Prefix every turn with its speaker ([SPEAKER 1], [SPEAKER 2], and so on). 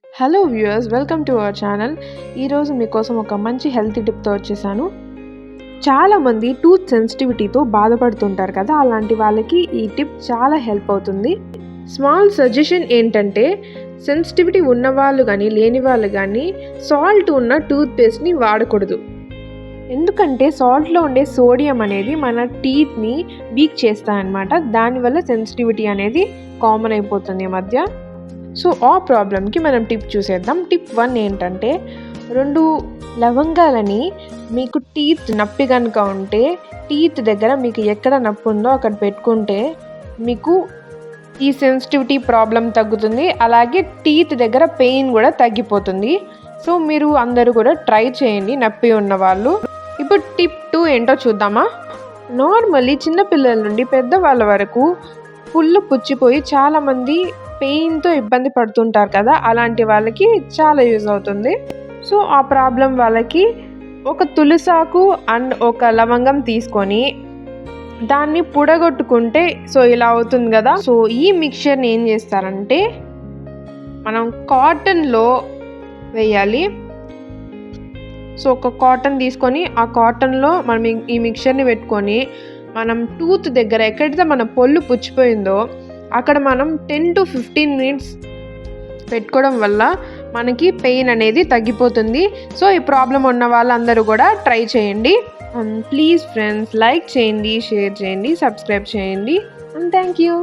[SPEAKER 1] Hello viewers, welcome to our channel. ఈరోజు మీకోసం ఒక మంచి హెల్తీ టిప్తో వచ్చేసాను. చాలామంది టూత్ సెన్సిటివిటీతో బాధపడుతుంటారు కదా, అలాంటి వాళ్ళకి ఈ టిప్ చాలా హెల్ప్ అవుతుంది. స్మాల్ సజెషన్ ఏంటంటే, సెన్సిటివిటీ ఉన్నవాళ్ళు కానీ లేని వాళ్ళు కానీ సాల్ట్ ఉన్న టూత్ పేస్ట్ని వాడకూడదు. ఎందుకంటే సాల్ట్లో ఉండే సోడియం అనేది మన టీత్ని వీక్ చేస్తాయన్నమాట. దానివల్ల సెన్సిటివిటీ అనేది కామన్ అయిపోతుంది ఈ మధ్య. సో ఆ ప్రాబ్లమ్కి మనం టిప్ చూసేద్దాం. టిప్ 1 ఏంటంటే, 2 లవంగాలని మీకు టీత్ నొప్పి కనుక ఉంటే టీత్ దగ్గర మీకు ఎక్కడ నొప్పి ఉందో అక్కడ పెట్టుకుంటే మీకు ఈ సెన్సిటివిటీ ప్రాబ్లం తగ్గుతుంది. అలాగే టీత్ దగ్గర పెయిన్ కూడా తగ్గిపోతుంది. సో మీరు అందరూ కూడా ట్రై చేయండి, నొప్పి ఉన్నవాళ్ళు. ఇప్పుడు టిప్ 2 ఏంటో చూద్దామా. నార్మల్లీ చిన్నపిల్లల నుండి పెద్దవాళ్ళ వరకు పుళ్ళు పుచ్చిపోయి చాలామంది పెయిన్తో ఇబ్బంది పడుతుంటారు కదా, అలాంటి వాళ్ళకి చాలా యూజ్ అవుతుంది. సో ఆ ప్రాబ్లం వాళ్ళకి ఒక తులసాకు అండ్ ఒక లవంగం తీసుకొని దాన్ని పుడగొట్టుకుంటే సో ఇలా అవుతుంది కదా. సో ఈ మిక్చర్ని ఏం చేస్తారంటే మనం కాటన్లో వేయాలి. సో ఒక కాటన్ తీసుకొని ఆ కాటన్లో మనం ఈ మిక్చర్ని పెట్టుకొని మనం టూత్ దగ్గర ఎక్కడైతే మన పొల్లు పుచ్చిపోయిందో అక్కడ మనం 10 to 15 minutes పెట్టుకోవడం వల్ల మనకి పెయిన్ అనేది తగ్గిపోతుంది. సో ఈ ప్రాబ్లం ఉన్న వాళ్ళందరూ కూడా ట్రై చేయండి. ప్లీజ్ ఫ్రెండ్స్, లైక్ చేయండి, షేర్ చేయండి, సబ్స్క్రైబ్ చేయండి. And thank you.